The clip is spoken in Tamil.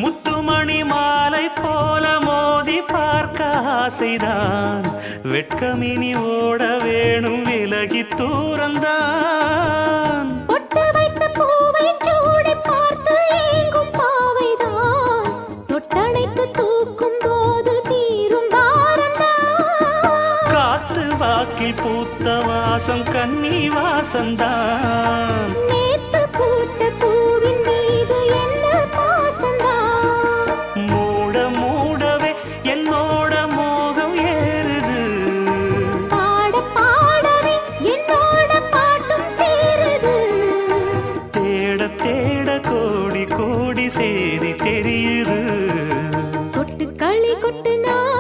முத்துமணி மாலை போல மோதி பார்க்க ஆசைதான் வெட்கமினி ஓட வேணும் விலகி தூரந்தான் பொட்டு வைத்த பூவை சூடி பார்த்து ஏங்கும் பாவைதான் தொட்டணைத்து தூக்கும் போது தீரும் பாரந்தான் காத்து வாக்கில் பூத்த வாசம் கன்னி வாசந்தான் நேத்து பூத்த பூவின் மீது என்ன பாசந்தான் மூட மூடவே என்னோட மோகம் ஏறுது பாட பாடவே என்னோட பாட்டும் சேருது தேட தேட கோடி கோடி சேரி தெரியுது கொட்டு களி கொட்டு நான்